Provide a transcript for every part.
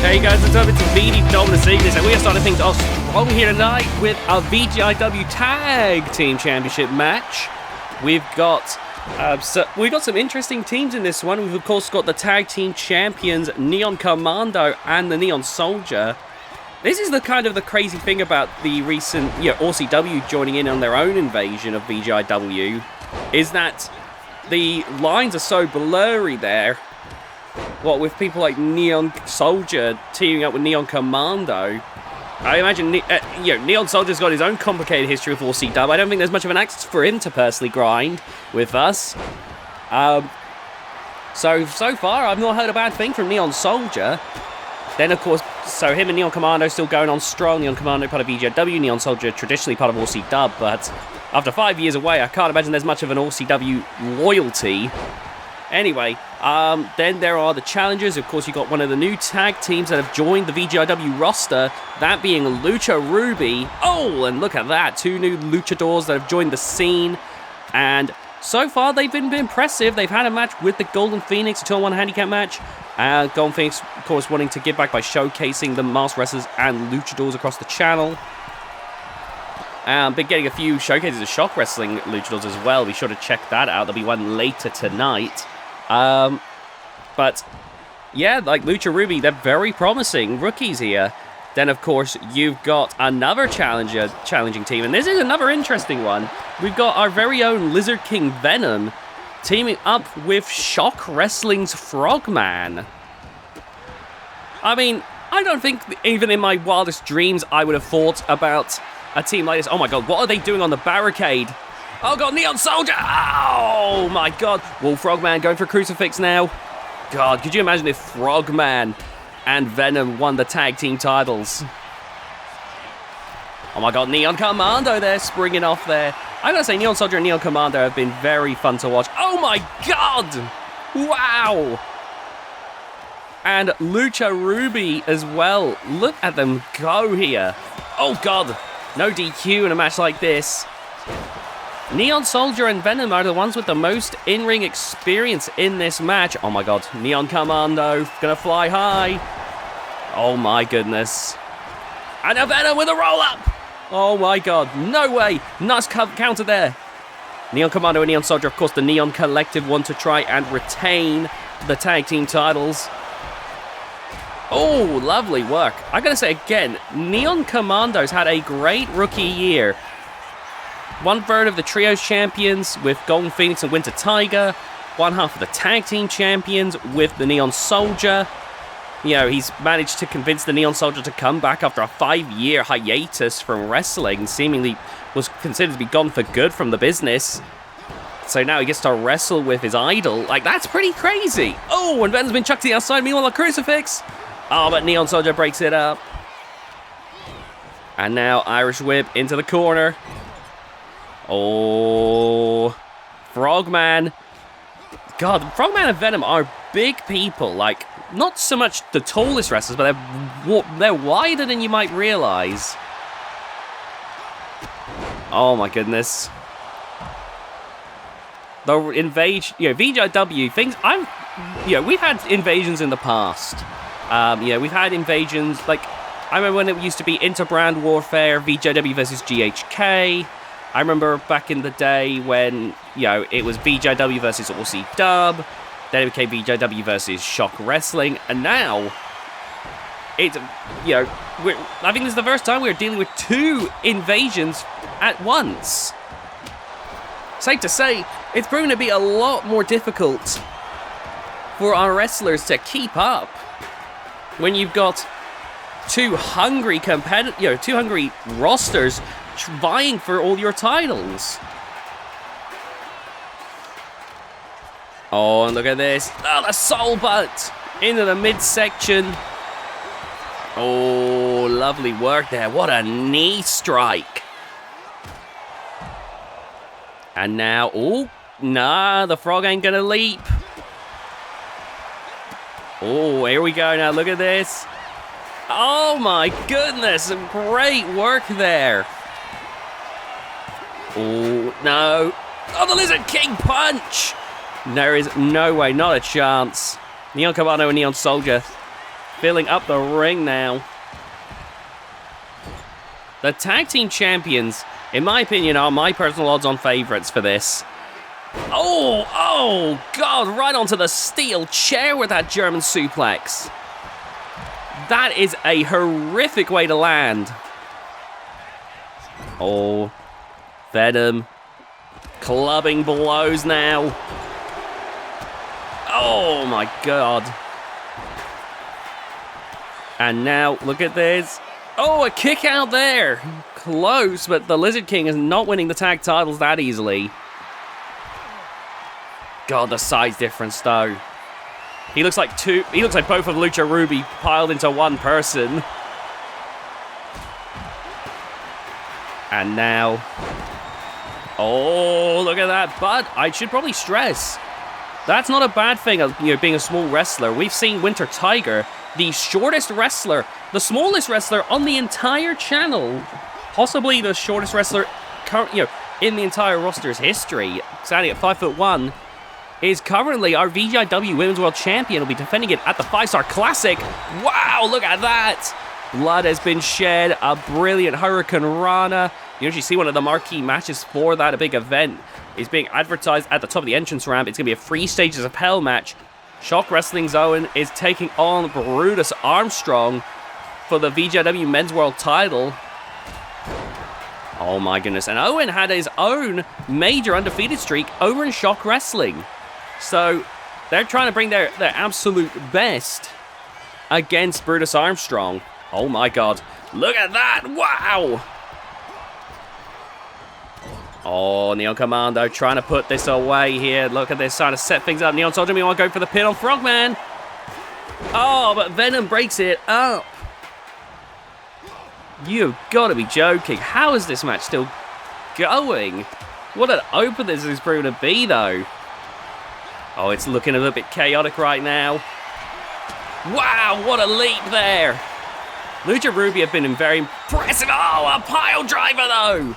Hey guys, it's over to VGIW this evening, and we are starting things off strong here tonight with a VGIW Tag Team Championship match. We've got some interesting teams in this one. We've of course got the Tag Team Champions, Neon Commando and the Neon Soldier. This is the crazy thing about the recent, OCW joining in on their own invasion of VGIW, is that the lines are so blurry there. What with people like Neon Soldier teaming up with Neon Commando, I imagine Neon Soldier's got his own complicated history with OCW. I don't think there's much of an axe for him to personally grind with us. So far I've not heard a bad thing from Neon Soldier. Then of course, so him and Neon Commando still going on strong. Neon Commando part of VGIW, Neon Soldier traditionally part of OCW, but after 5 years away, I can't imagine there's much of an OCW loyalty. Anyway, then there are the challengers. Of course, you got one of the new tag teams that have joined the VGIW roster, that being Lucha Ruby. Oh, and look at that, 2 new luchadors that have joined the scene. And so far, they've been impressive. They've had a match with the Golden Phoenix, a 2-on-1 handicap match. Golden Phoenix, of course, wanting to give back by showcasing the masked wrestlers and luchadors across the channel. Been getting a few showcases of Shock Wrestling luchadors as well. Be sure to check that out. There'll be one later tonight. But yeah, like Lucha Ruby, they're very promising rookies here. Then of course you've got another challenging team, and this is another interesting one. We've got our very own Lizard King Venom teaming up with Shock Wrestling's Frogman. I mean, I don't think even in my wildest dreams I would have thought about a team like this. Oh my god, what are they doing on the barricade? Oh god, Neon Soldier! Oh my god. Well, Frogman going for Crucifix now. God, could you imagine if Frogman and Venom won the tag team titles? Oh my god, Neon Commando there, springing off there. I gotta say, Neon Soldier and Neon Commando have been very fun to watch. Oh my god! Wow! And Lucha Ruby as well. Look at them go here. Oh god, no DQ in a match like this. Neon Soldier and Venom are the ones with the most in-ring experience in this match. Oh my god, Neon Commando gonna fly high. Oh my goodness. And a Venom with a roll-up. Oh my god, no way. Nice counter there. Neon Commando and Neon Soldier, of course, the Neon Collective, want to try and retain the tag team titles. Oh, lovely work. I gotta say again, Neon Commando's had a great rookie year. 1/3 of the Trios champions with Golden Phoenix and Winter Tiger. 1/2 of the tag team champions with the Neon Soldier. He's managed to convince the Neon Soldier to come back after a 5-year hiatus from wrestling. Seemingly was considered to be gone for good from the business. So now he gets to wrestle with his idol. Like, that's pretty crazy. Oh, and Ben's been chucked to the outside. Meanwhile, a Crucifix. Oh, but Neon Soldier breaks it up. And now Irish Whip into the corner. Oh, Frogman. God, Frogman and Venom are big people. Like, not so much the tallest wrestlers, but they're wider than you might realize. Oh my goodness. The VGIW things. We've had invasions in the past. We've had invasions like I remember when it used to be interbrand warfare, VGIW versus GHK. I remember back in the day when, it was VGIW versus OCW, then it became VGIW versus Shock Wrestling, and now, it's, I think this is the first time we're dealing with 2 invasions at once. Safe to say, it's proven to be a lot more difficult for our wrestlers to keep up when you've got 2 hungry competitors, 2 hungry rosters vying for all your titles. Oh, and look at this. Oh, the soul butt into the midsection. Oh, lovely work there. What a knee strike. And now, oh, nah, the frog ain't gonna leap. Oh, here we go now. Look at this. Oh my goodness, some great work there. Oh, no. Oh, the Lizard King punch! There is no way, not a chance. Neon Commando and Neon Soldier filling up the ring now. The tag team champions, in my opinion, are my personal odds-on favorites for this. Oh, God, right onto the steel chair with that German suplex. That is a horrific way to land. Oh, Venom. Clubbing blows now. Oh, my God. And now, look at this. Oh, a kick out there. Close, but the Lizard King is not winning the tag titles that easily. God, the size difference, though. He looks like both of Lucha Ruby piled into one person. And now... Oh, look at that. But I should probably stress, that's not a bad thing, being a small wrestler. We've seen Winter Tiger, the shortest wrestler, the smallest wrestler on the entire channel, possibly the shortest wrestler in the entire roster's history, standing at 5'1", is currently our VGIW Women's World Champion. Will be defending it at the 5-Star Classic. Wow, look at that! Blood has been shed, a brilliant Hurricane Rana. You usually see one of the marquee matches for that big event is being advertised at the top of the entrance ramp. It's going to be a 3 Stages of Hell match. Shock Wrestling's Owen is taking on Brutus Armstrong for the VGIW Men's World title. Oh my goodness. And Owen had his own major undefeated streak over in Shock Wrestling. So they're trying to bring their absolute best against Brutus Armstrong. Oh my God. Look at that. Wow. Oh, Neon Commando trying to put this away here. Look at this, trying to set things up. Neon told me he want to go for the pin on Frogman. Oh, but Venom breaks it up. You've got to be joking. How is this match still going? What an open this is proving to be, though. Oh, it's looking a little bit chaotic right now. Wow, what a leap there. Lucha Ruby have been very impressive. Oh, a pile driver, though.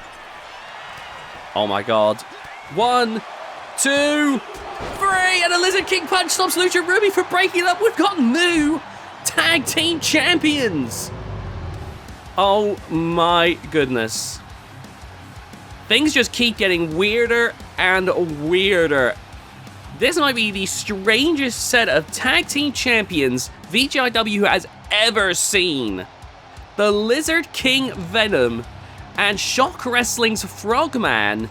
Oh my God. 1, 2, 3, and a Lizard King punch stops Lucha Ruby for breaking up. We've got new tag team champions. Oh my goodness. Things just keep getting weirder and weirder. This might be the strangest set of tag team champions VGIW has ever seen. The Lizard King Venom and Shock Wrestling's Frogman.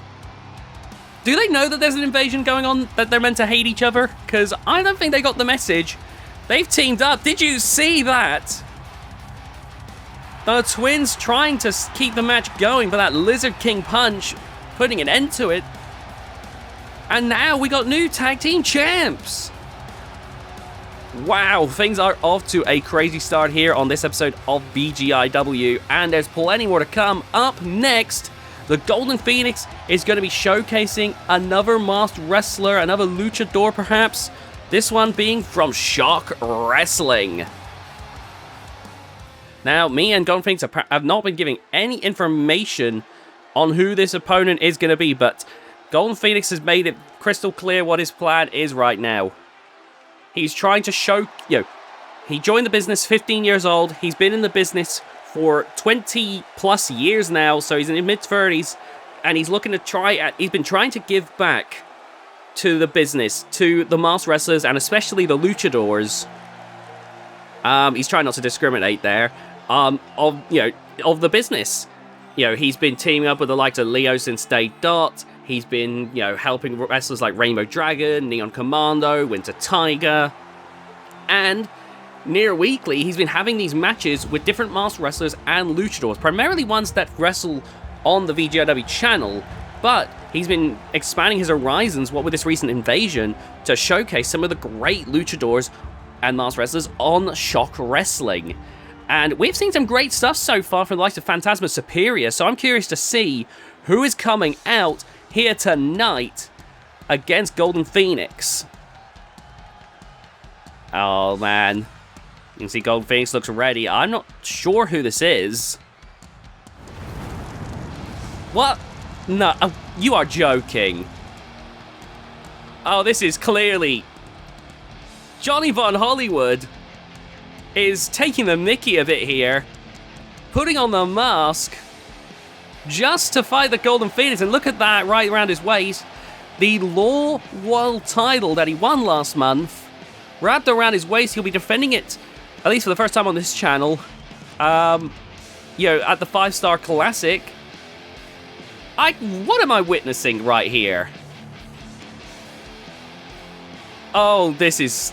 Do they know that there's an invasion going on, that they're meant to hate each other? Because I don't think they got the message. They've teamed up. Did you see that? The twins trying to keep the match going, but that Lizard King punch putting an end to it. And now we got new tag team champs. Wow, things are off to a crazy start here on this episode of VGIW, and there's plenty more to come. Up next, the Golden Phoenix is going to be showcasing another masked wrestler, another luchador perhaps, this one being from Shock Wrestling. Now, me and Golden Phoenix have not been giving any information on who this opponent is going to be, but Golden Phoenix has made it crystal clear what his plan is right now. He's trying to show, he joined the business 15 years old. He's been in the business for 20 plus years now, so he's in his mid-30s, and he's looking to he's been trying to give back to the business, to the masked wrestlers, and especially the luchadors. He's trying not to discriminate there, of the business. He's been teaming up with the likes of Leo since day dot. He's been, helping wrestlers like Rainbow Dragon, Neon Commando, Winter Tiger. And near weekly, he's been having these matches with different masked wrestlers and luchadors, primarily ones that wrestle on the VGIW channel. But he's been expanding his horizons, with this recent invasion, to showcase some of the great luchadors and masked wrestlers on Shock Wrestling. And we've seen some great stuff so far from the likes of Phantasma Superior, so I'm curious to see who is coming out here tonight against Golden Phoenix. Oh man, you can see Golden Phoenix looks ready. I'm not sure who this is. What? No, you are joking. Oh, this is clearly Johnny Von Hollywood. is taking the mickey a bit here, putting on the mask just to fight the Golden Phoenix. And look at that right around his waist. The Law World title that he won last month, wrapped around his waist. He'll be defending it, at least for the first time on this channel, at the 5-Star Classic. What am I witnessing right here? Oh, this is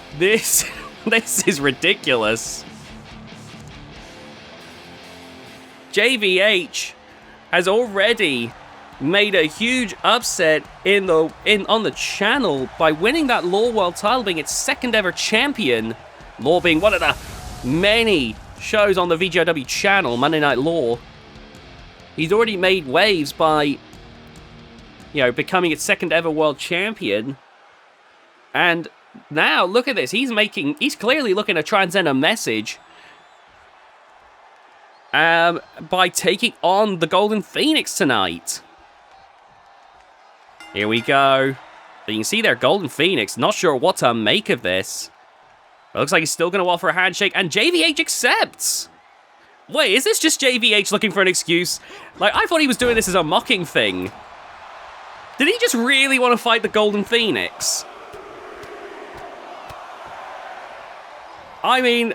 ridiculous. JVH has already made a huge upset on the channel by winning that Law World title, being its second ever champion. Law being one of the many shows on the VGIW channel, Monday Night Law. He's already made waves by, becoming its second ever world champion. And now, look at this. He's clearly looking to transcend a message by taking on the Golden Phoenix tonight. Here we go. But you can see there, Golden Phoenix, not sure what to make of this. But looks like he's still going to offer a handshake, and JVH accepts. Wait, is this just JVH looking for an excuse? I thought he was doing this as a mocking thing. Did he just really want to fight the Golden Phoenix? I mean,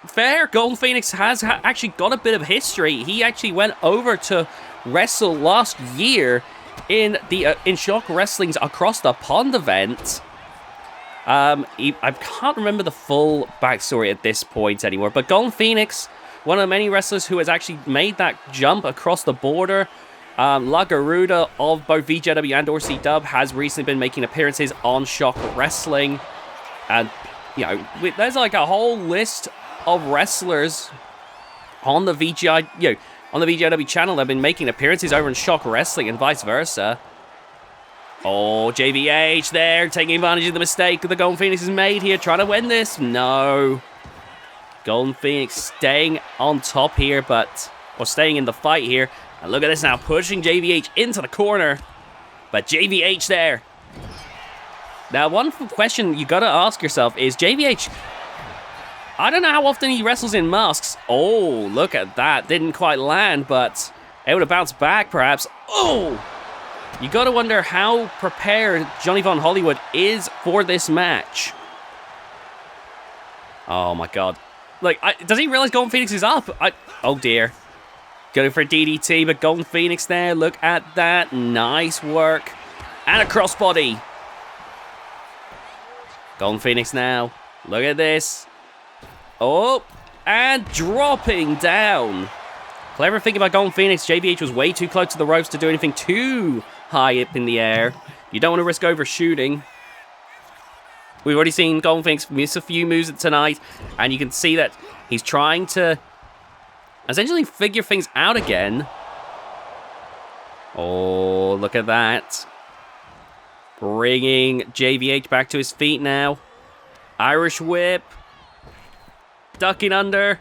fair. Golden Phoenix has actually got a bit of history. He actually went over to wrestle last year in Shock Wrestling's Across the Pond event. I can't remember the full backstory at this point anymore, but Golden Phoenix, one of the many wrestlers who has actually made that jump across the border. La Garuda of both VGIW and ORCW has recently been making appearances on Shock Wrestling. And, there's like a whole list of wrestlers on the VGIW channel that have been making appearances over in Shock Wrestling and vice versa. Oh, JVH there, taking advantage of the mistake the Golden Phoenix has made here, trying to win this. No. Golden Phoenix staying on top here, or staying in the fight here. And look at this now, pushing JVH into the corner. But JVH there. Now, one question you gotta ask yourself is, JVH, I don't know how often he wrestles in masks. Oh, look at that. Didn't quite land, but able to bounce back, perhaps. Oh! You gotta wonder how prepared Johnny Von Hollywood is for this match. Oh my god. Does he realize Golden Phoenix is up? Oh dear. Going for a DDT, but Golden Phoenix there. Look at that. Nice work. And a crossbody. Golden Phoenix now. Look at this. Oh, and dropping down. Clever thing about Golden Phoenix, JVH was way too close to the ropes to do anything too high up in the air. You don't want to risk overshooting. We've already seen Golden Phoenix miss a few moves tonight, and you can see that he's trying to essentially figure things out again. Oh, look at that. Bringing JVH back to his feet now. Irish whip. Ducking under.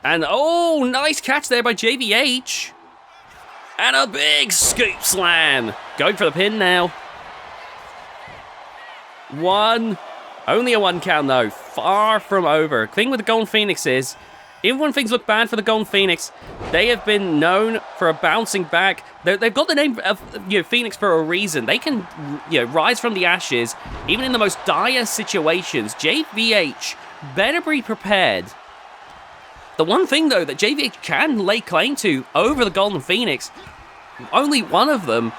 And, oh, nice catch there by JVH. And a big scoop slam. Going for the pin now. Only a 1 count, though. Far from over. The thing with the Golden Phoenix is, even when things look bad for the Golden Phoenix, they have been known for a bouncing back. They've got the name of Phoenix for a reason. They can rise from the ashes, even in the most dire situations. JVH better be prepared. The one thing, though, that JVH can lay claim to over the Golden Phoenix, only one of them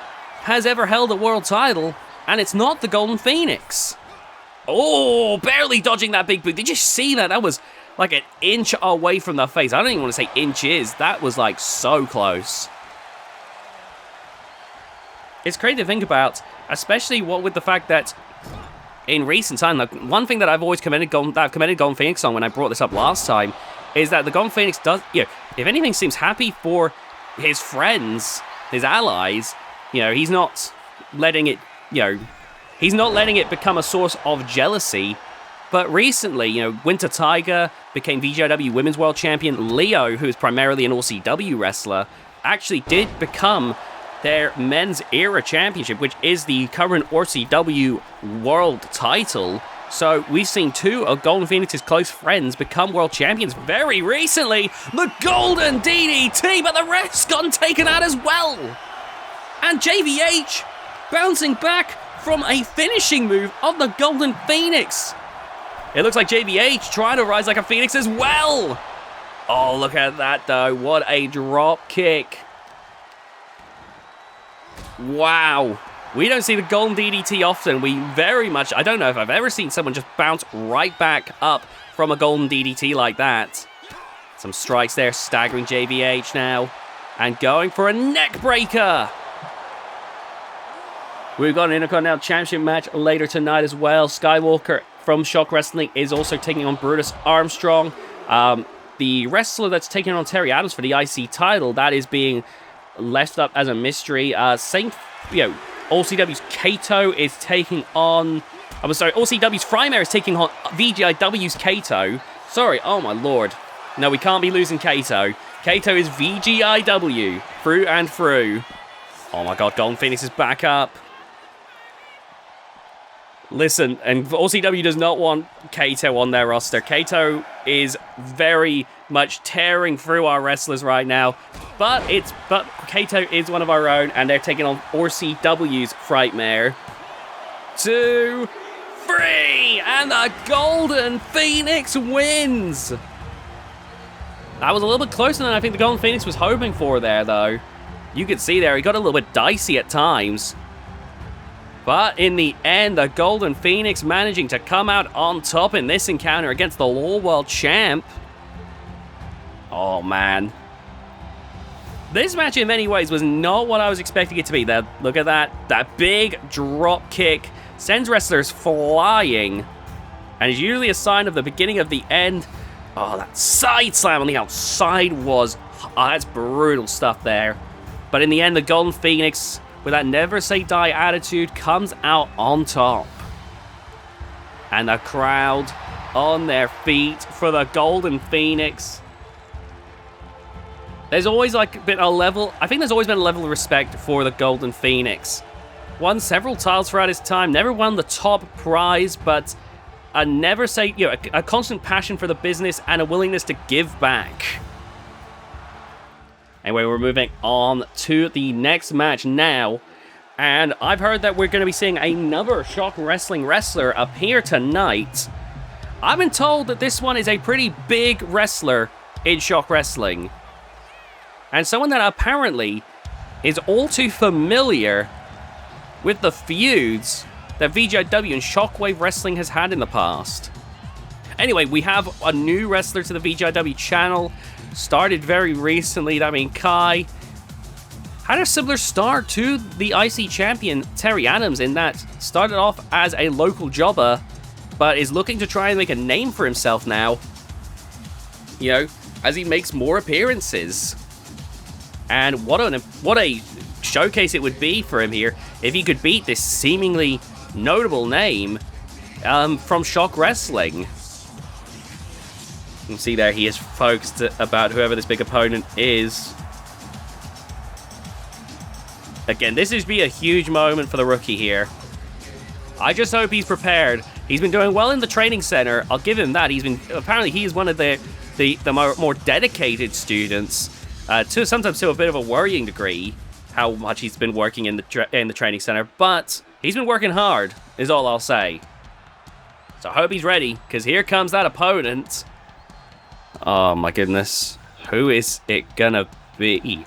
has ever held a world title, and it's not the Golden Phoenix. Oh, barely dodging that big boot. Did you see that? That was like an inch away from the face. I don't even want to say inches. That was like so close. It's crazy to think about, especially with the fact that in recent time, like, one thing that I've always commended Golden Phoenix on when I brought this up last time is that the Golden Phoenix does, if anything, seems happy for his friends, his allies. He's not letting it, he's not letting it become a source of jealousy. But recently, Winter Tiger became VGIW Women's World Champion. Leo, who is primarily an ORCW wrestler, actually did become their Men's Era Championship, which is the current ORCW World title. So we've seen two of Golden Phoenix's close friends become world champions very recently. The Golden DDT, but the ref's gotten taken out as well. And JVH bouncing back from a finishing move on the Golden Phoenix. It looks like JVH trying to rise like a Phoenix as well. Oh, look at that though. What a drop kick. Wow. We don't see the Golden DDT often. I don't know if I've ever seen someone just bounce right back up from a Golden DDT like that. Some strikes there, staggering JVH now. And going for a neck breaker. We've got an Intercontinental Championship match later tonight as well. Skywalker from Shock Wrestling is also taking on Brutus Armstrong. The wrestler that's taking on Terry Adams for the IC title, that is being left up as a mystery. OCW's Kato is taking on... OCW's Frymare is taking on VGIW's Kato. Sorry, oh my lord. No, we can't be losing Kato. Kato is VGIW, through and through. Oh my god, Golden Phoenix is back up. Listen, and OCW does not want Kato on their roster. Kato is very much tearing through our wrestlers right now. But Kato is one of our own, and they're taking on OCW's Frightmare. 2, 3, and the Golden Phoenix wins! That was a little bit closer than I think the Golden Phoenix was hoping for there, though. You could see there, he got a little bit dicey at times. But in the end, the Golden Phoenix managing to come out on top in this encounter against the All World Champ. Oh, man. This match, in many ways, was not what I was expecting it to be. Look at that. That big drop kick sends wrestlers flying. And is usually a sign of the beginning of the end. Oh, that side slam on the outside was... Oh, that's brutal stuff there. But in the end, the Golden Phoenix... with that never say die attitude, comes out on top. And the crowd on their feet for the Golden Phoenix. There's always been a level of respect for the Golden Phoenix. Won several titles throughout his time, never won the top prize, but a constant passion for the business and a willingness to give back. Anyway, we're moving on to the next match now. And I've heard that we're going to be seeing another Shock Wrestling wrestler appear tonight. I've been told that this one is a pretty big wrestler in Shock Wrestling. And someone that apparently is all too familiar with the feuds that VGIW and Shockwave Wrestling has had in the past. Anyway, we have a new wrestler to the VGIW channel. Started very recently, that means Kai. Had a similar start to the IC champion, Terry Adams, in that started off as a local jobber, but is looking to try and make a name for himself now, as he makes more appearances. And what a showcase it would be for him here if he could beat this seemingly notable name from Shock Wrestling. You can see there he is focused about whoever this big opponent is. Again, this would be a huge moment for the rookie here. I just hope he's prepared. He's been doing well in the training center. I'll give him that. Apparently he is one of the more dedicated students, sometimes to a bit of a worrying degree, how much he's been working in the training center. But he's been working hard, is all I'll say. So I hope he's ready, because here comes that opponent. Oh my goodness. Who is it gonna be?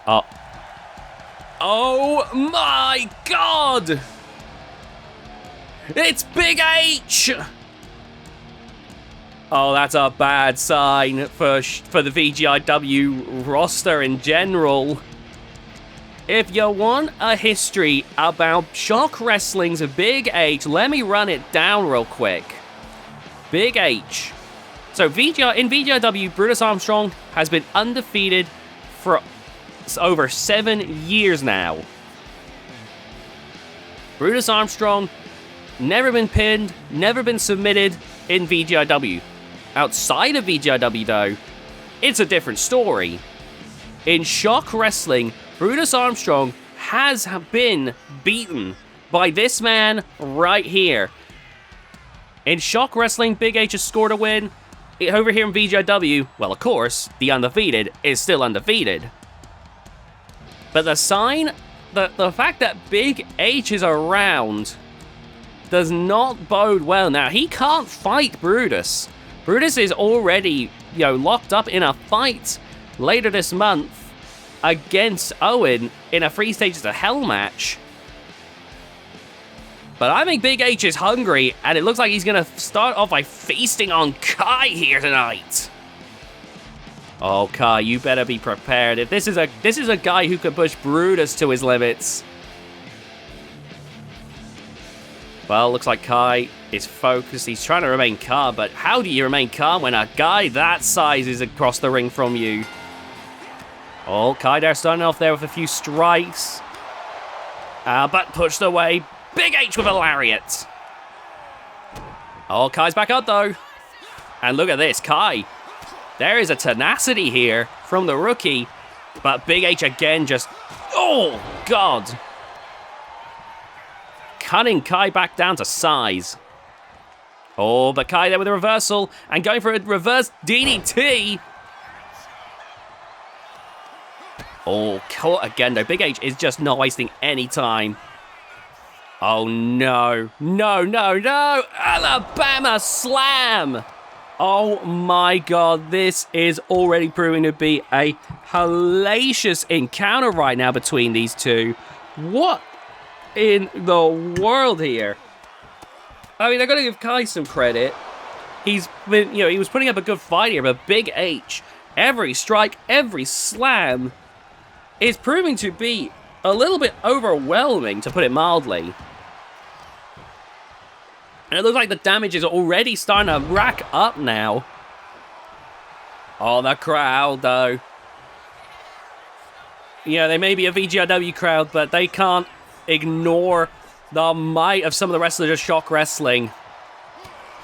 Oh my god! It's Big H! Oh, that's a bad sign for the VGIW roster in general. If you want a history about Shock Wrestling's Big H, let me run it down real quick. Big H. So in VGIW, Brutus Armstrong has been undefeated for over 7 years now. Brutus Armstrong, never been pinned, never been submitted in VGIW. Outside of VGIW though, it's a different story. In Shock Wrestling, Brutus Armstrong has been beaten by this man right here. In Shock Wrestling, Big H has scored a win. Over here in VGIW, well, of course, the undefeated is still undefeated. But the sign, the fact that Big H is around does not bode well. Now, he can't fight Brutus. Brutus is already, locked up in a fight later this month against Owen in a 3 stages of hell match. But I think Big H is hungry, and it looks like he's going to start off by feasting on Kai here tonight. Oh, Kai, you better be prepared. If this is a guy who can push Brutus to his limits. Well, looks like Kai is focused. He's trying to remain calm, but how do you remain calm when a guy that size is across the ring from you? Oh, Kai there starting off there with a few strikes. But pushed away. Big H with a lariat. Oh, Kai's back up though. And look at this, Kai. There is a tenacity here from the rookie. But Big H again just... Oh, God. Cutting Kai back down to size. Oh, but Kai there with a reversal. And going for a reverse DDT. Oh, caught again though. Big H is just not wasting any time. Oh, no. No, no, no. Alabama Slam. Oh, my God. This is already proving to be a hellacious encounter right now between these two. What in the world here? I mean, I got to give Kai some credit. He's been, he was putting up a good fight here, but Big H, every strike, every slam is proving to be a little bit overwhelming, to put it mildly. And it looks like the damage is already starting to rack up now. Oh, the crowd, though. Yeah, they may be a VGIW crowd, but they can't ignore the might of some of the wrestlers of Shock Wrestling.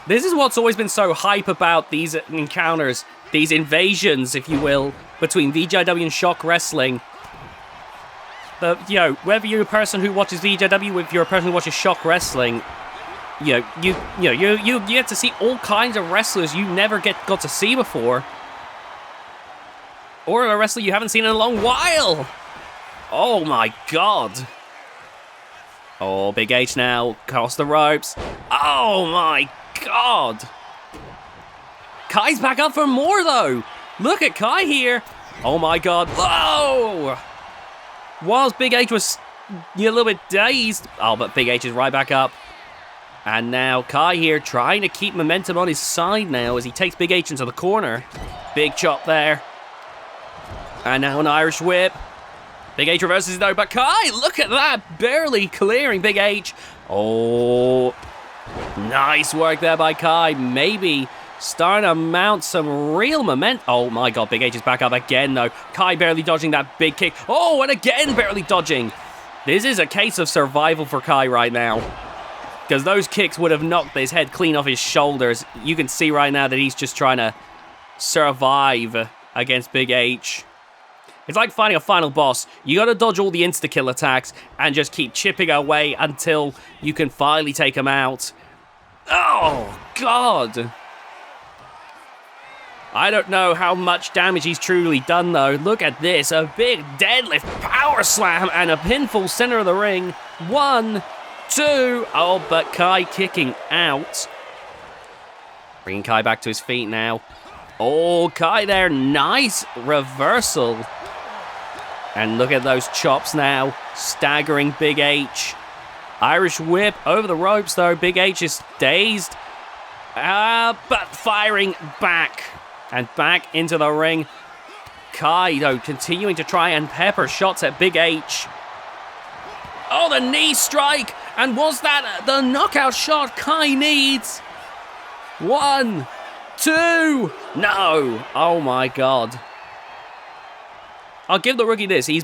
This is what's always been so hype about these encounters, these invasions, if you will, between VGIW and Shock Wrestling. But, whether you're a person who watches VGIW, if you're a person who watches Shock Wrestling, you get to see all kinds of wrestlers you never got to see before. Or a wrestler you haven't seen in a long while. Oh my God. Oh, Big H now across the ropes. Oh my God. Kai's back up for more though. Look at Kai here. Oh my God. Whoa. Whilst Big H was a little bit dazed. Oh, but Big H is right back up. And now Kai here trying to keep momentum on his side now as he takes Big H into the corner. Big chop there. And now an Irish whip. Big H reverses though, but Kai, look at that, barely clearing Big H. Oh, nice work there by Kai. Maybe starting to mount some real momentum. Oh my God, Big H is back up again though. Kai barely dodging that big kick. Oh, and again barely dodging. This is a case of survival for Kai right now. Because those kicks would have knocked his head clean off his shoulders. You can see right now that he's just trying to survive against Big H. It's like fighting a final boss. You gotta dodge all the insta-kill attacks and just keep chipping away until you can finally take him out. Oh, God. I don't know how much damage he's truly done, though. Look at this. A big deadlift power slam and a pinfall center of the ring. 1, 2. Oh, but Kai kicking out. Bringing Kai back to his feet now. Oh, Kai there. Nice reversal. And look at those chops now. Staggering Big H. Irish whip over the ropes, though. Big H is dazed. But firing back. And back into the ring. Kai, though, continuing to try and pepper shots at Big H. Oh, the knee strike. And was that the knockout shot Kai needs? 1, 2. No. Oh, my God. I'll give the rookie this. He's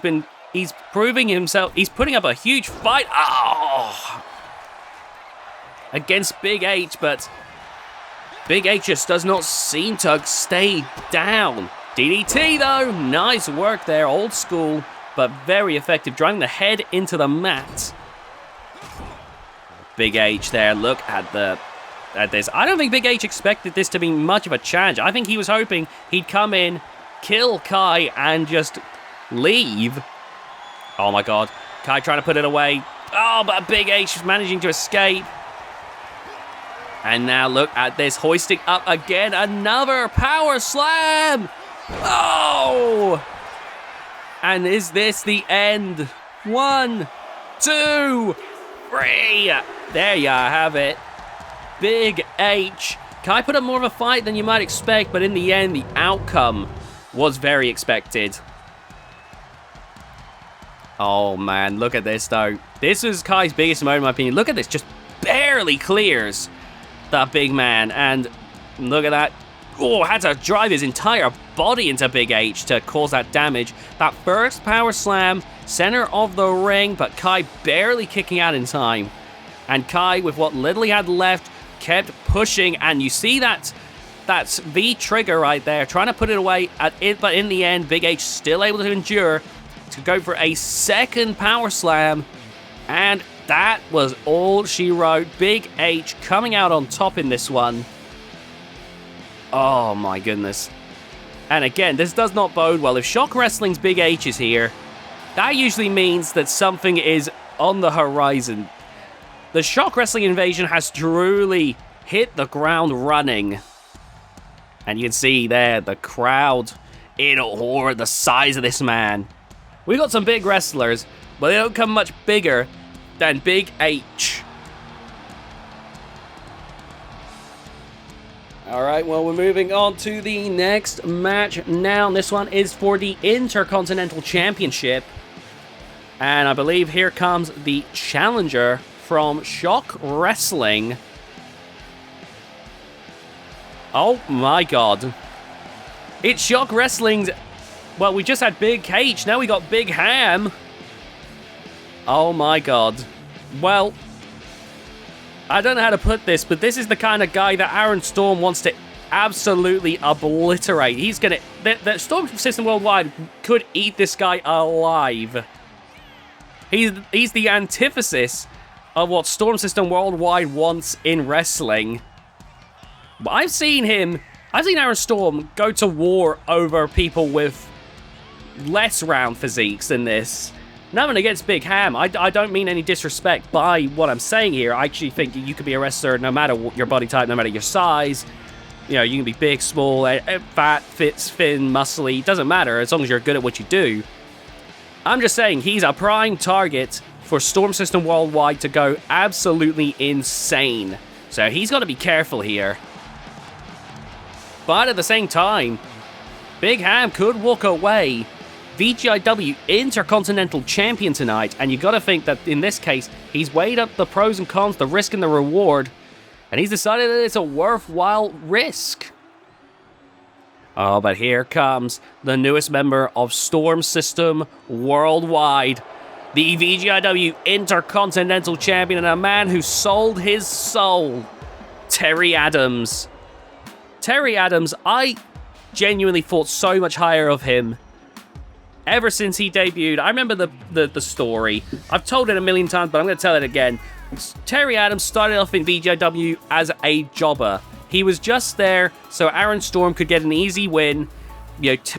proving himself. He's putting up a huge fight. Oh! Against Big H, but Big H just does not seem to stay down. DDT, though. Nice work there. Old school, but very effective. Driving the head into the mat. Big H there. Look at the at this. I don't think Big H expected this to be much of a challenge. I think he was hoping he'd come in, kill Kai, and just leave. Oh my god. Kai trying to put it away. Oh, but Big H is managing to escape. And now look at this, hoisting up again. Another power slam. Oh! And is this the end? 1, 2, 3. There you have it. Big H. Kai put up more of a fight than you might expect, but in the end, the outcome was very expected. Oh man, look at this though. This was Kai's biggest moment in my opinion. Look at this, just barely clears that big man. And look at that. Oh, had to drive his entire body into Big H to cause that damage. That first power slam, center of the ring, but Kai barely kicking out in time. And Kai, with what little he had left, kept pushing. And you see that's V trigger right there, trying to put it away at it, but in the end, Big H still able to endure to go for a second power slam. And that was all she wrote. Big H coming out on top in this one. Oh my goodness. And again, this does not bode well. If Shock Wrestling's Big H is here, that usually means that something is on the horizon. The Shock Wrestling invasion has truly hit the ground running. And you can see there, the crowd in awe at the size of this man. We got some big wrestlers, but they don't come much bigger than Big H. Alright, well, we're moving on to the next match now. This one is for the Intercontinental Championship. And I believe here comes the challenger from Shock Wrestling. Oh my god. It's Shock Wrestling's... Well, we just had Big H, now we got Big Ham. Oh my god. Well, I don't know how to put this, but this is the kind of guy that Aaron Storm wants to absolutely obliterate. He's gonna... The Storm System Worldwide could eat this guy alive. He's the antithesis of what Storm System Worldwide wants in wrestling. But I've seen Aaron Storm go to war over people with less round physiques than this. Nothing against Big Ham. I don't mean any disrespect by what I'm saying here. I actually think you could be a wrestler no matter your body type, no matter your size. You know, you can be big, small, fat, thin, muscly. It doesn't matter as long as you're good at what you do. I'm just saying he's a prime target for Storm System Worldwide to go absolutely insane. So he's got to be careful here. But at the same time, Big Ham could walk away VGIW Intercontinental Champion tonight, and you got to think that in this case, he's weighed up the pros and cons, the risk and the reward, and he's decided that it's a worthwhile risk. Oh, but here comes the newest member of Storm System Worldwide, the VGIW Intercontinental Champion, and a man who sold his soul, Terry Adams. Terry Adams, I genuinely thought so much higher of him ever since he debuted. I remember the story. I've told it a million times, but I'm going to tell it again. Terry Adams started off in VGIW as a jobber. He was just there so Aaron Storm could get an easy win,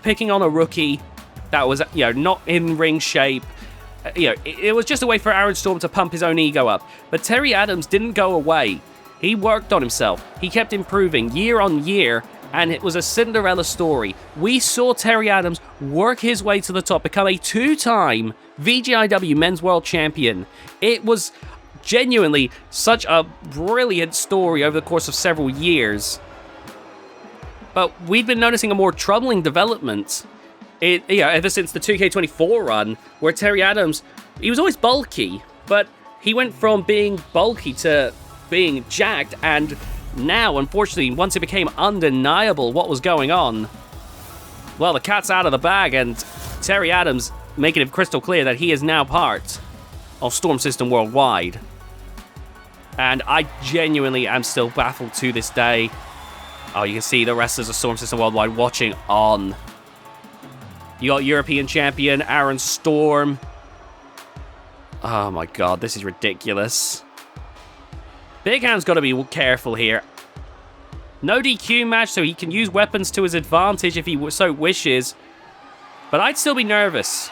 picking on a rookie that was, not in ring shape. It was just a way for Aaron Storm to pump his own ego up. But Terry Adams didn't go away. He worked on himself. He kept improving year on year, and it was a Cinderella story. We saw Terry Adams work his way to the top, become a 2-time VGIW Men's World Champion. It was genuinely such a brilliant story over the course of several years. But we've been noticing a more troubling development ever since the 2K24 run, where Terry Adams, he was always bulky, but he went from being bulky to being jacked, and now, unfortunately, once it became undeniable what was going on, well, the cat's out of the bag, and Terry Adams making it crystal clear that he is now part of Storm System Worldwide. And I genuinely am still baffled to this day. Oh, you can see the wrestlers of Storm System Worldwide watching on. You got European Champion Aaron Storm. Oh my god, this is ridiculous. Big Ham's got to be careful here. No DQ match, so he can use weapons to his advantage if he so wishes. But I'd still be nervous.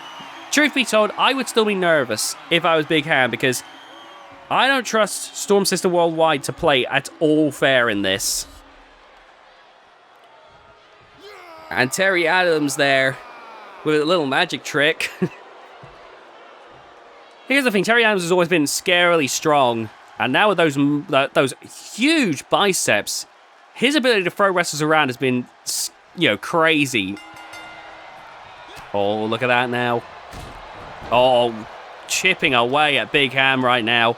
Truth be told, I would still be nervous if I was Big Ham, because I don't trust Storm System Worldwide to play at all fair in this. And Terry Adams there with a little magic trick. Here's the thing, Terry Adams has always been scarily strong. And now with those huge biceps, his ability to throw wrestlers around has been, you know, crazy. Oh, look at that now. Oh, chipping away at Big Ham right now.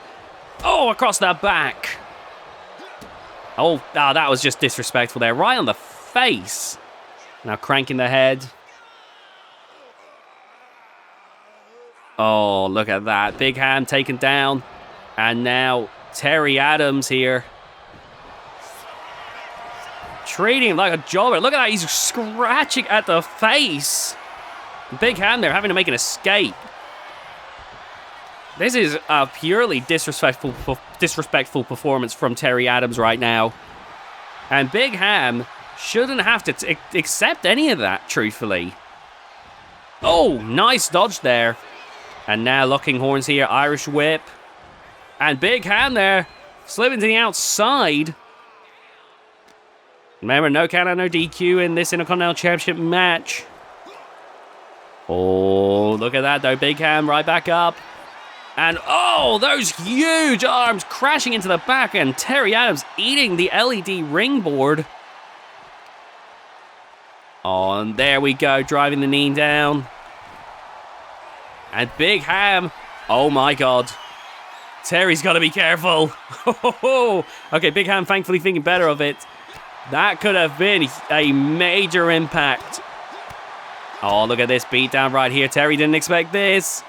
Oh, across the back. Oh, that was just disrespectful there. Right on the face. Now cranking the head. Oh, look at that. Big Ham taken down. And now Terry Adams here. Treating him like a jobber. Look at that. He's scratching at the face. Big Ham there having to make an escape. This is a purely disrespectful performance from Terry Adams right now. And Big Ham shouldn't have to accept any of that, truthfully. Oh, nice dodge there. And now locking horns here. Irish whip. And Big Ham there, slipping to the outside. Remember, no count out, no DQ in this Intercontinental Championship match. Oh, look at that though. Big Ham right back up. And oh, those huge arms crashing into the back. And Terry Adams eating the LED ring board. Oh, and there we go, driving the knee down. And Big Ham, oh my God. Terry's got to be careful. Okay, Big Ham thankfully thinking better of it. That could have been a major impact. Oh, look at this beatdown right here. Terry didn't expect this.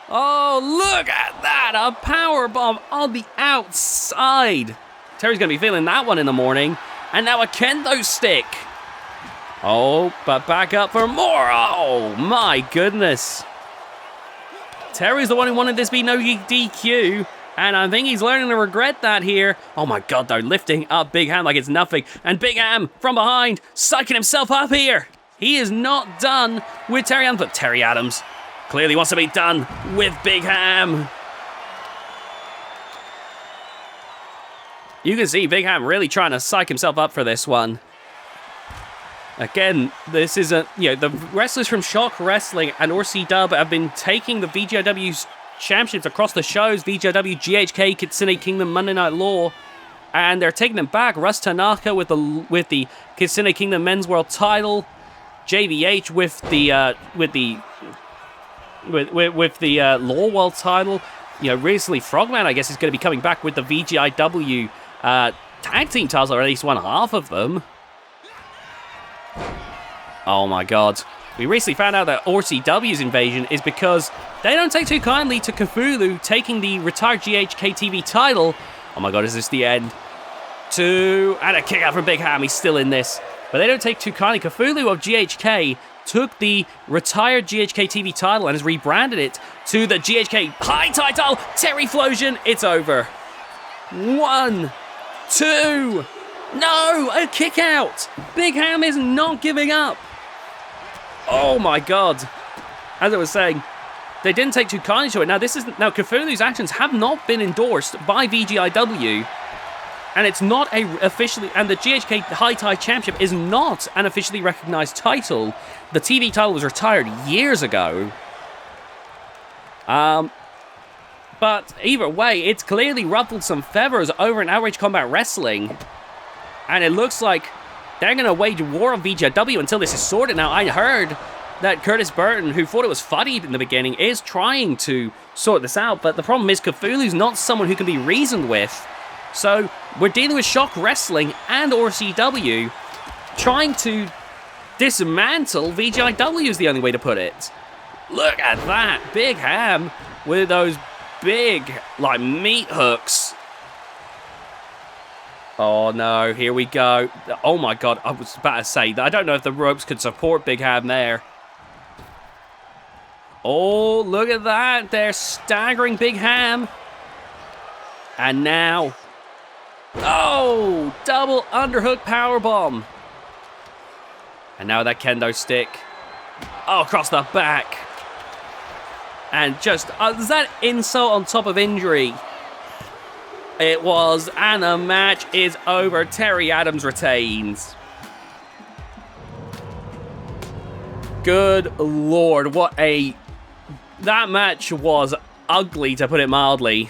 Oh, look at that. A power bomb on the outside. Terry's going to be feeling that one in the morning. And now a kendo stick. Oh, but back up for more. Oh, my goodness. Terry's the one who wanted this to be no DQ, and I think he's learning to regret that here. Oh my God, though, lifting up Big Ham like it's nothing. And Big Ham from behind, psyching himself up here. He is not done with Terry Adams, but Terry Adams clearly wants to be done with Big Ham. You can see Big Ham really trying to psych himself up for this one. Again, this is the wrestlers from Shock Wrestling and RC Dub have been taking the VGIW championships across the shows. VGIW, GHK, Kitsune Kingdom, Monday Night Law, and they're taking them back. Russ Tanaka with the Kitsune Kingdom Men's World Title, JVH with the Law World Title. You know, recently Frogman, I guess, is going to be coming back with the VGIW tag team titles, or at least one half of them. Oh my God. We recently found out that RCW's invasion is because they don't take too kindly to Cthulhu taking the retired GHK TV title. Oh my God, is this the end? And a kick out from Big Ham. He's still in this. But they don't take too kindly. Cthulhu of GHK took the retired GHK TV title and has rebranded it to the GHK High Title. Terry Flosion, it's over. 1, 2. No, a kick out. Big Ham is not giving up. Oh my God. As I was saying, they didn't take too kindly to it. Now Cthulhu's actions have not been endorsed by VGIW. And it's not officially, and the GHK High Tide Championship is not an officially recognized title. The TV title was retired years ago. But either way, it's clearly ruffled some feathers over in Outrage Combat Wrestling. And it looks like they're going to wage war on VGIW until this is sorted. Now, I heard that Curtis Burton, who thought it was funny in the beginning, is trying to sort this out. But the problem is Cthulhu's not someone who can be reasoned with. So we're dealing with Shock Wrestling and RCW trying to dismantle VGIW is the only way to put it. Look at that. Big Ham with those big, like, meat hooks. Oh no, here we go. Oh my God, I was about to say that. I don't know if the ropes could support Big Ham there. Oh, look at that. They're staggering Big Ham. And now Oh, double underhook powerbomb. And now that kendo stick. Oh, across the back. And just, is that insult on top of injury? It was, and the match is over. Terry Adams retains. Good Lord, that match was ugly, to put it mildly.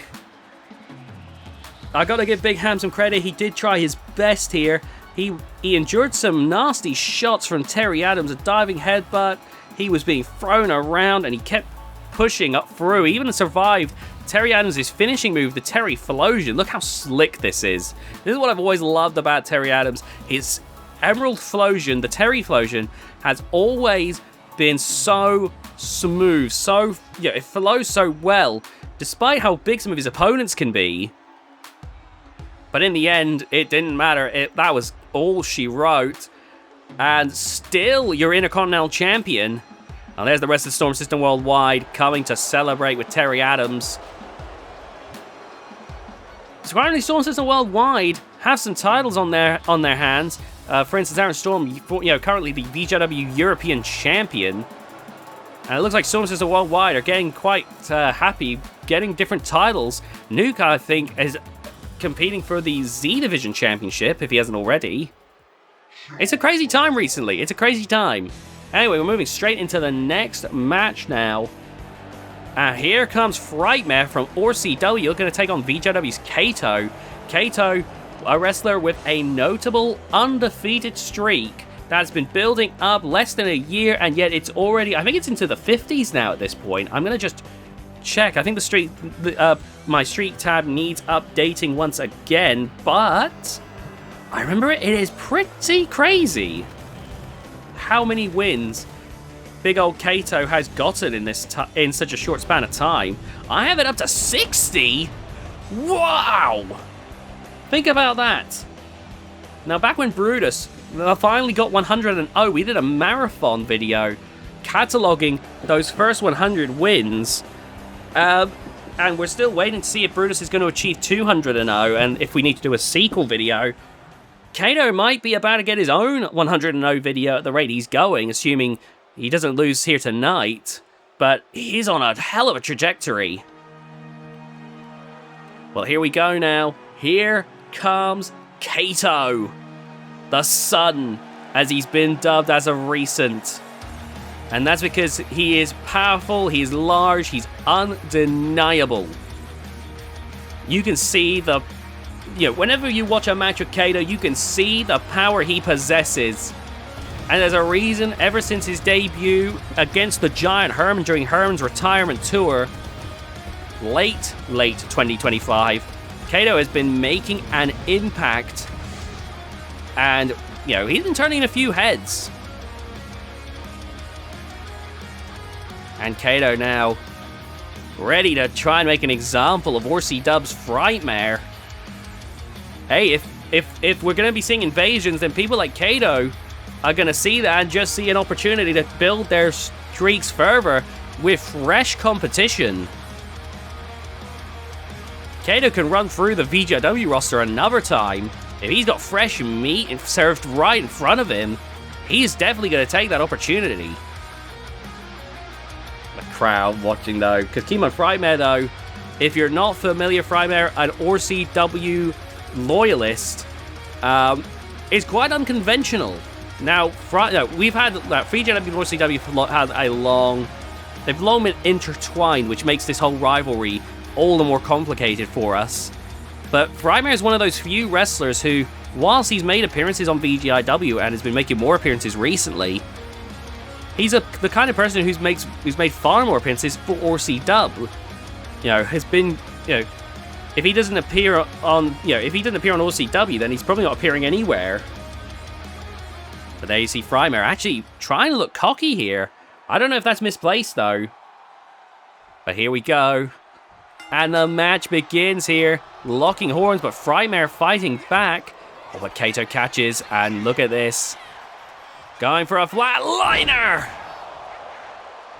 I gotta give Big Ham some credit. He did try his best here. He endured some nasty shots from Terry Adams, a diving headbutt. He was being thrown around and he kept pushing up through. He even survived Terry Adams' finishing move, the Terry Flosion. Look how slick this is. This is what I've always loved about Terry Adams. His Emerald Flosion, the Terry Flosion, has always been so smooth, it flows so well, despite how big some of his opponents can be. But in the end, it didn't matter. That was all she wrote. And still, your Intercontinental Champion. And there's the rest of the Storm System Worldwide coming to celebrate with Terry Adams. So currently, Storm System Worldwide have some titles on their hands. For instance, Aaron Storm, currently the VGIW European Champion. And it looks like Storm System Worldwide are getting quite happy, getting different titles. Nuka, I think, is competing for the Z Division Championship, if he hasn't already. It's a crazy time recently. It's a crazy time. Anyway, we're moving straight into the next match now. And here comes Frightmare from ORCW, going to take on VGIW's Kato. Kato, a wrestler with a notable undefeated streak that's been building up less than a year, and yet it's already, I think it's into the 50s now at this point. I'm going to just check. I think my streak tab needs updating once again, but I remember it is pretty crazy how many wins big old Kato has gotten in such a short span of time. I have it up to 60. Wow! Think about that. Now, back when Brutus finally got 100-0, we did a marathon video cataloging those first 100 wins. And we're still waiting to see if Brutus is going to achieve 200-0, and if we need to do a sequel video. Kato might be about to get his own 100-0 video at the rate he's going, assuming he doesn't lose here tonight. But he's on a hell of a trajectory. Well, here we go now. Here comes Kato, the Sun, as he's been dubbed as of recent. And that's because he is powerful, he's large, he's undeniable. You can see whenever you watch a match with Kato, you can see the power he possesses. And there's a reason, ever since his debut against the Giant Herman during Herman's retirement tour, late 2025, Kato has been making an impact. And, he's been turning a few heads. And Kato now ready to try and make an example of Orsi Dub's Frightmare. Hey, if we're going to be seeing invasions, then people like Kato are going to see that and just see an opportunity to build their streaks further with fresh competition. Kato can run through the VGIW roster another time. If he's got fresh meat served right in front of him, he's definitely going to take that opportunity. The crowd watching though, because keep on Frightmare though, if you're not familiar, Frightmare, an ORCW loyalist, is quite unconventional. Now, we've had VGIW and ORCW had they've long been intertwined, which makes this whole rivalry all the more complicated for us. But Frightmare is one of those few wrestlers who, whilst he's made appearances on VGIW and has been making more appearances recently, he's the kind of person who's made far more appearances for ORCW. Has been, if he doesn't appear on, ORCW, then he's probably not appearing anywhere. But there you see Frightmare actually trying to look cocky here. I don't know if that's misplaced though. But here we go. And the match begins here. Locking horns, but Frightmare fighting back. Oh, but Kato catches, and look at this. Going for a flatliner!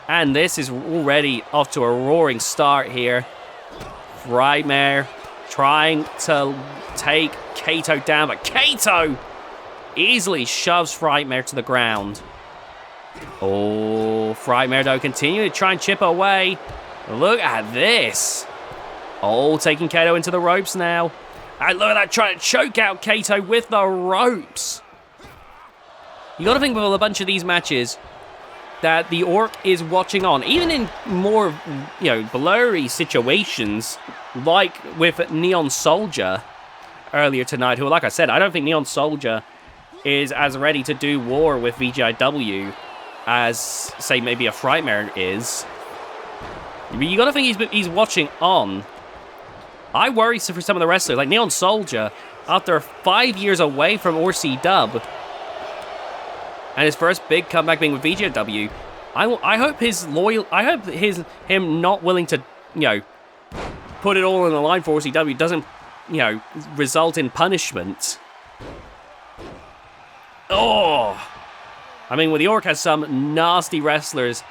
And this is already off to a roaring start here. Frightmare trying to take Kato down, but Kato easily shoves Frightmare to the ground. Oh, Frightmare though continuing to try and chip away. Look at this. Oh, taking Kato into the ropes now. And look at that, trying to choke out Kato with the ropes. You got to think with a bunch of these matches that the Orc is watching on, even in more, blurry situations, like with Neon Soldier earlier tonight, who, like I said, I don't think Neon Soldier is as ready to do war with VGIW as, say, maybe a Frightmare is. But you got to think he's watching on. I worry for some of the wrestlers, like Neon Soldier, after 5 years away from ORC Dub, and his first big comeback being with VGIW. I hope him not willing to, put it all on the line for ORCW doesn't, result in punishment. Oh! I mean, well, the Orc has some nasty wrestlers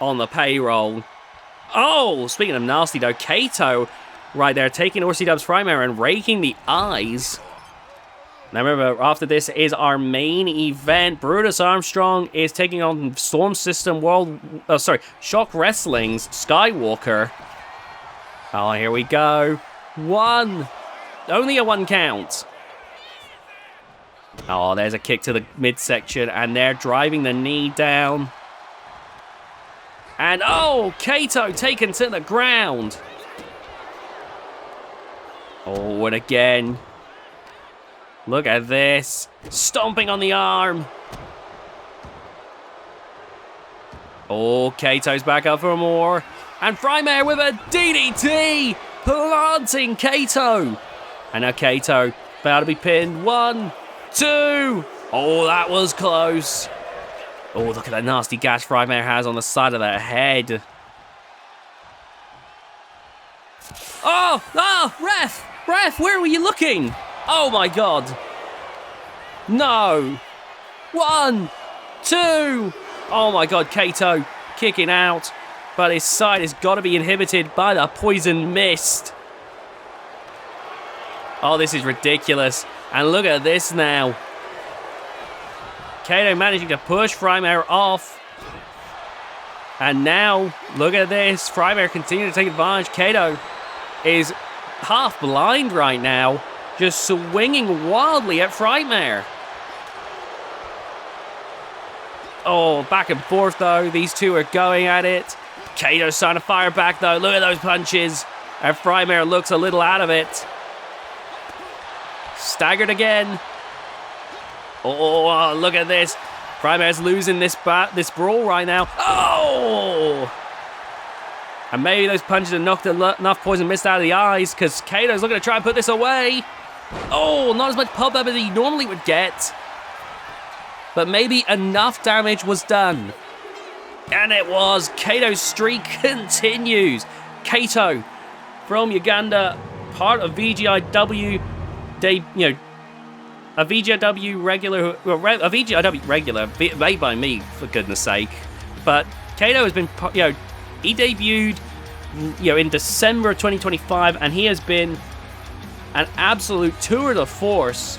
on the payroll. Oh, speaking of nasty though, Kato right there taking ORCW's Frightmare and raking the eyes. Now remember, after this is our main event. Brutus Armstrong is taking on Storm System Shock Wrestling's Skywalker. Oh, here we go. Only a 1 count. Oh, there's a kick to the midsection, and they're driving the knee down. And oh, Kato taken to the ground. Oh, and again. Look at this. Stomping on the arm. Oh, Kato's back up for more. And Frightmare with a DDT. Planting Kato. And now Kato about to be pinned. 1, 2. Oh, that was close. Oh, look at that nasty gash Frightmare has on the side of their head. Oh, ref, where were you looking? Oh my god. No. 1, 2. Oh my god, Kato kicking out. But his side has got to be inhibited by the poison mist. Oh, this is ridiculous. And look at this now. Kato managing to push Frightmare off. And now, look at this. Frightmare continuing to take advantage. Kato is half blind right now. Just swinging wildly at Frightmare. Oh, back and forth though. These two are going at it. Kato's trying to fire back though. Look at those punches. And Frightmare looks a little out of it. Staggered again. Oh, look at this. Frightmare's losing this brawl right now. Oh! And maybe those punches have knocked enough poison mist out of the eyes, because Kato's looking to try and put this away. Oh, not as much pop-up as he normally would get. But maybe enough damage was done. And it was. Kato's streak continues. Kato from Uganda, part of VGIW. A VGIW regular, made by me, for goodness sake. But Kato has been, he debuted, in December 2025, and he has been an absolute tour de force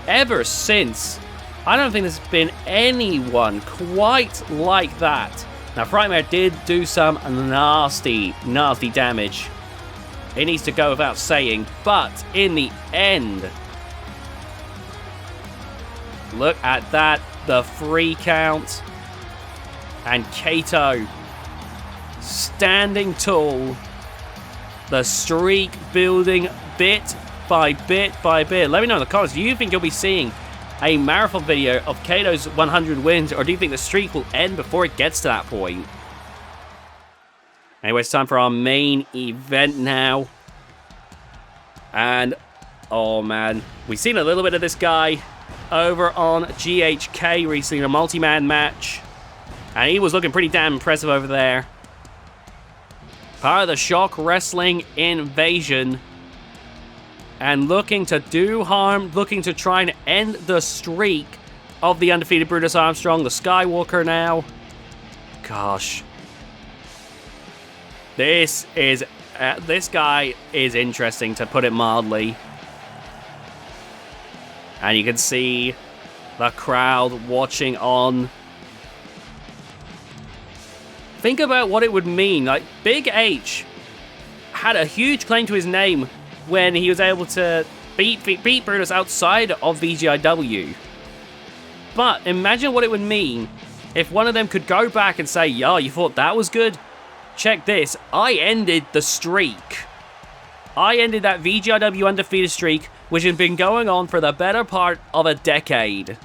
ever since. I don't think there's been anyone quite like that. Now, Frightmare did do some nasty, nasty damage. It needs to go without saying, but in the end, look at that, the 3 count, and Kato standing tall, the streak building bit by bit by bit. Let me know in the comments, do you think you'll be seeing a marathon video of Kato's 100 wins, or do you think the streak will end before it gets to that point? Anyway, it's time for our main event now. And, oh man, we've seen a little bit of this guy over on GHK recently in a multi-man match. And he was looking pretty damn impressive over there. Part of the Shock Wrestling Invasion. And looking to do harm, looking to try and end the streak of the undefeated Brutus Armstrong, the Skywalker now. Gosh. This is This guy is interesting, to put it mildly. And you can see the crowd watching on. Think about what it would mean. Like, Big H had a huge claim to his name when he was able to beat Brutus outside of VGIW. But imagine what it would mean if one of them could go back and say, yo, you thought that was good? Check this. I ended the streak. I ended that VGIW undefeated streak, which had been going on for the better part of a decade.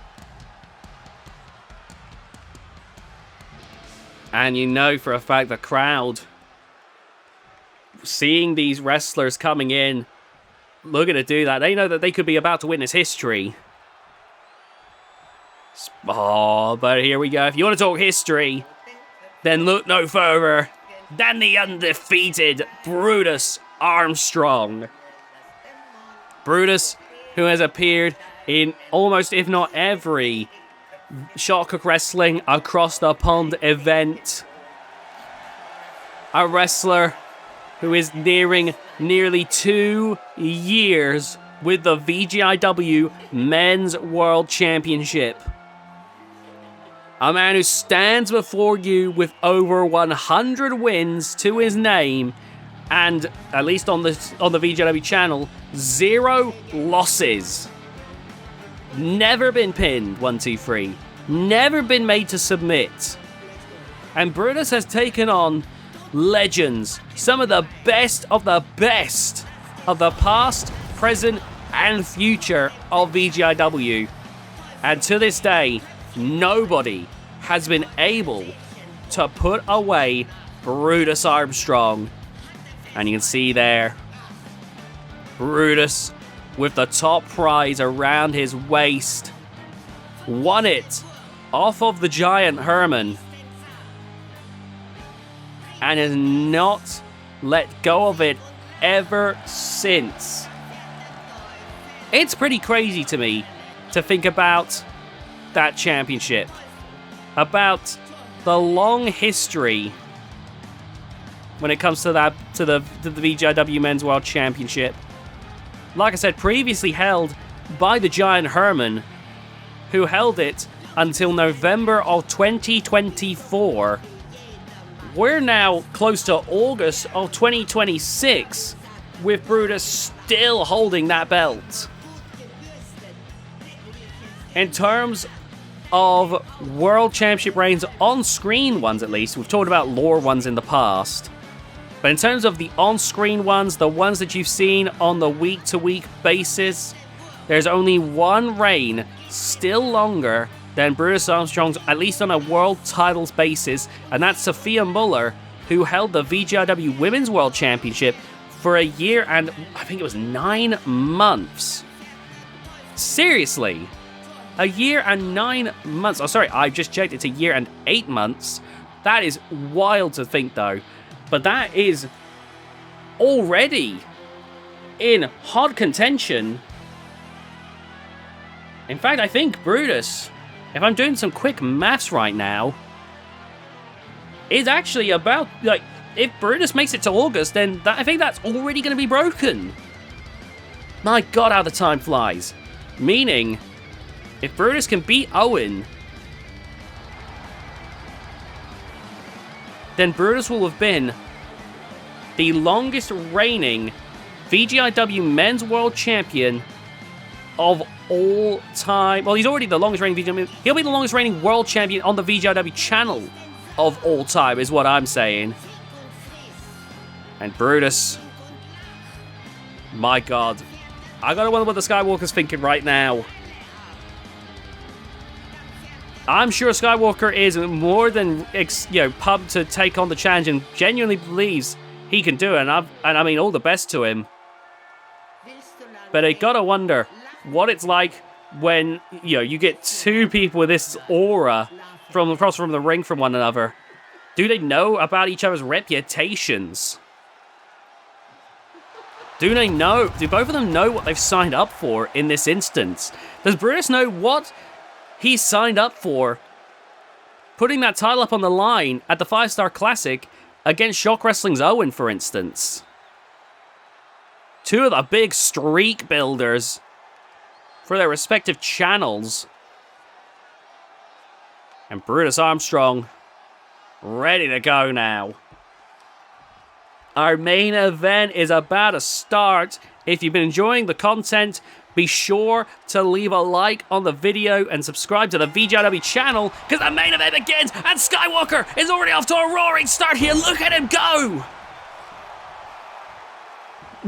And you know for a fact the crowd, seeing these wrestlers coming in, looking to do that, they know that they could be about to witness history. Oh, but here we go. If you want to talk history, then look no further than the undefeated Brutus Armstrong. Brutus, who has appeared in almost, if not every, Shotcock Wrestling across the pond event. A wrestler who is nearing nearly 2 years with the VGIW Men's World Championship. A man who stands before you with over 100 wins to his name, and at least on the VGIW channel, 0 losses. Never been pinned, 1, 2, 3. Never been made to submit. And Brutus has taken on legends, some of the best of the past, present, and future of VGIW. And to this day, nobody has been able to put away Brutus Armstrong. And you can see there, Brutus with the top prize around his waist, won it off of the giant Herman, and has not let go of it ever since. It's pretty crazy to me to think about that championship, about the long history when it comes to the VGIW Men's World Championship. Like I said, previously held by the giant Herman, who held it until November of 2024. We're now close to August of 2026, with Brutus still holding that belt. In terms of World Championship reigns, on-screen ones at least, we've talked about lore ones in the past, but in terms of the on-screen ones, the ones that you've seen on the week-to-week basis, there's only one reign still longer than Brutus Armstrong's, at least on a world titles basis, and that's Sophia Muller, who held the VGIW Women's World Championship for a year and I think it was 9 months. Seriously. A year and 9 months. Oh, sorry, I just checked. It's a year and 8 months. That is wild to think, though. But that is already in hot contention. In fact, I think Brutus, if I'm doing some quick maths right now, is actually about, like, if Brutus makes it to August, then I think that's already going to be broken. My God, how the time flies. Meaning, if Brutus can beat Owen, then Brutus will have been the longest reigning VGIW Men's World Champion of all time. Well, he's already the longest reigning VGIW. He'll be the longest reigning World Champion on the VGIW channel of all time, is what I'm saying. And Brutus, my God, I gotta wonder what the Skywalker's thinking right now. I'm sure Skywalker is more than pumped to take on the challenge and genuinely believes he can do it. And I mean, all the best to him. But I gotta wonder what it's like when you get two people with this aura from across from the ring from one another. Do they know about each other's reputations? Do they know? Do both of them know what they've signed up for in this instance? Does Brutus know what he signed up for putting that title up on the line at the 5-Star Classic against Shock Wrestling's Owen, for instance? Two of the big streak builders for their respective channels. And Brutus Armstrong ready to go now. Our main event is about to start. If you've been enjoying the content, be sure to leave a like on the video and subscribe to the VGIW channel, because the main event begins, and Skywalker is already off to a roaring start here. Look at him go!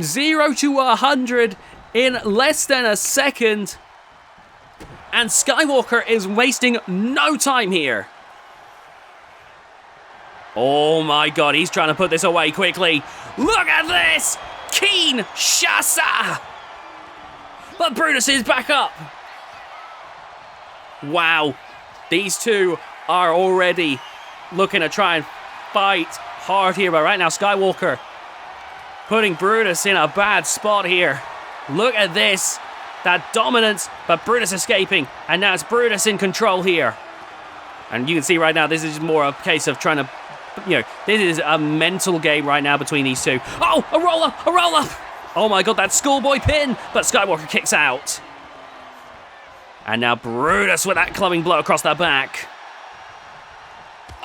0 to 100 in less than a second. And Skywalker is wasting no time here. Oh my god, he's trying to put this away quickly. Look at this! Keen Shasa! But Brutus is back up. Wow. These two are already looking to try and fight hard here. But right now, Skywalker putting Brutus in a bad spot here. Look at this. That dominance, but Brutus escaping. And now it's Brutus in control here. And you can see right now, this is more a case of trying to, this is a mental game right now between these two. Oh, a roll-up, a roll-up. Oh my god, that schoolboy pin, but Skywalker kicks out. And now Brutus with that clubbing blow across the back.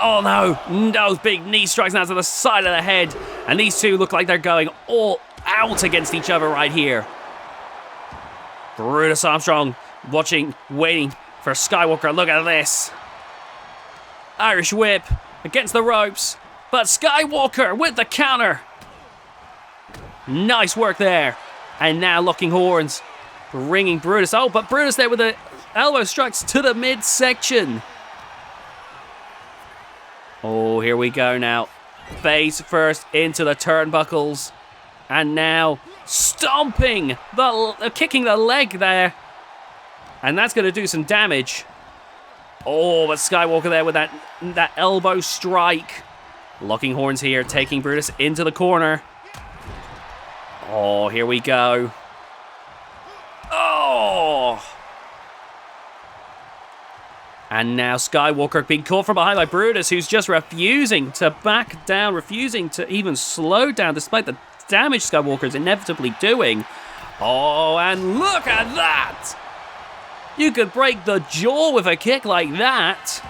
Oh no, those big knee strikes now to the side of the head. And these two look like they're going all out against each other right here. Brutus Armstrong watching, waiting for Skywalker. Look at this. Irish whip against the ropes, but Skywalker with the counter. Nice work there. And now locking horns, bringing Brutus. Oh, but Brutus there with the elbow strikes to the midsection. Oh, here we go now. Face first into the turnbuckles. And now stomping, kicking the leg there. And that's going to do some damage. Oh, but Skywalker there with that elbow strike. Locking horns here, taking Brutus into the corner. Oh, here we go. Oh! And now Skywalker being caught from behind by Brutus, who's just refusing to back down, refusing to even slow down, despite the damage Skywalker's inevitably doing. Oh, and look at that! You could break the jaw with a kick like that.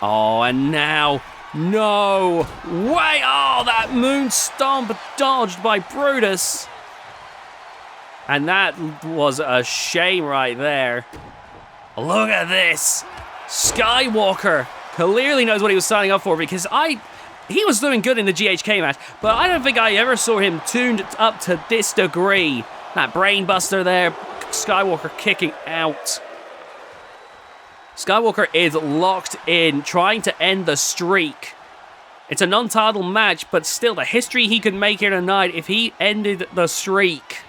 Oh, and now... No way! Oh, that moon stomp dodged by Brutus. And that was a shame right there. Look at this. Skywalker clearly knows what he was signing up for, because he was doing good in the GHK match, but I don't think I ever saw him tuned up to this degree. That brainbuster there, Skywalker kicking out. Skywalker is locked in, trying to end the streak. It's a non-title match, but still, the history he could make here tonight if he ended the streak.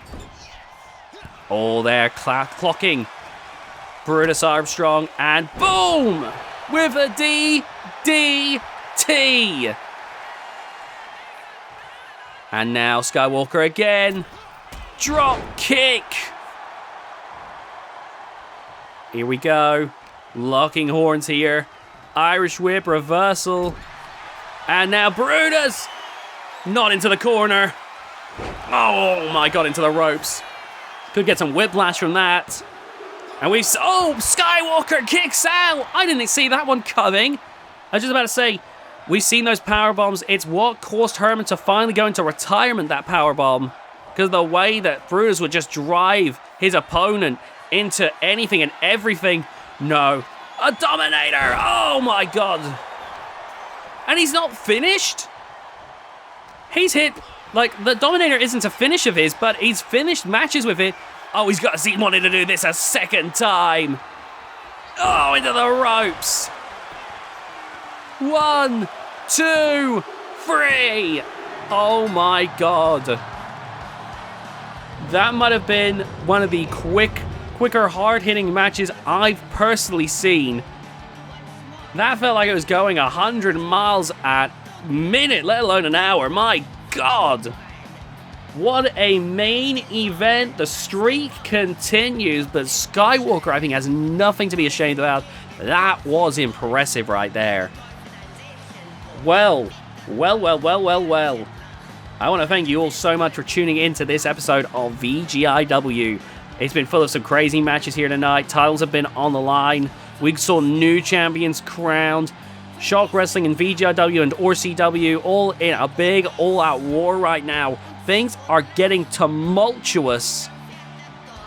Oh, there, clocking Brutus Armstrong, and boom! With a DDT! And now Skywalker again. Drop kick! Here we go. Locking horns here. Irish whip reversal. And now Brutus. Not into the corner. Oh my god, into the ropes. Could get some whiplash from that. And Skywalker kicks out. I didn't see that one coming. I was just about to say, we've seen those power bombs. It's what caused Herman to finally go into retirement, that power bomb. Because the way that Brutus would just drive his opponent into anything and everything. No. A Dominator! Oh my god! And he's not finished? He's hit... the Dominator isn't a finish of his, but he's finished matches with it. Oh, he's got to see wanting to do this a second time. Oh, into the ropes. 1, 2, 3. Oh my god. That might have been one of the quicker, hard-hitting matches I've personally seen. That felt like it was going 100 miles a minute, let alone an hour. My god. What a main event. The streak continues, but Skywalker, I think, has nothing to be ashamed about. That was impressive right there. Well. I want to thank you all so much for tuning into this episode of VGIW. It's been full of some crazy matches here tonight. Titles have been on the line. We saw new champions crowned. Shock Wrestling and VGIW and RCW all in a big all-out war right now. Things are getting tumultuous.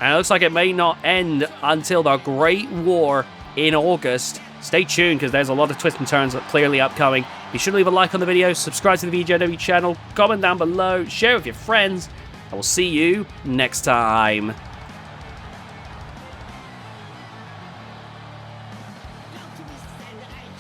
And it looks like it may not end until the Great War in August. Stay tuned because there's a lot of twists and turns clearly upcoming. Be sure to leave a like on the video, subscribe to the VGIW channel, comment down below, share with your friends, and we'll see you next time.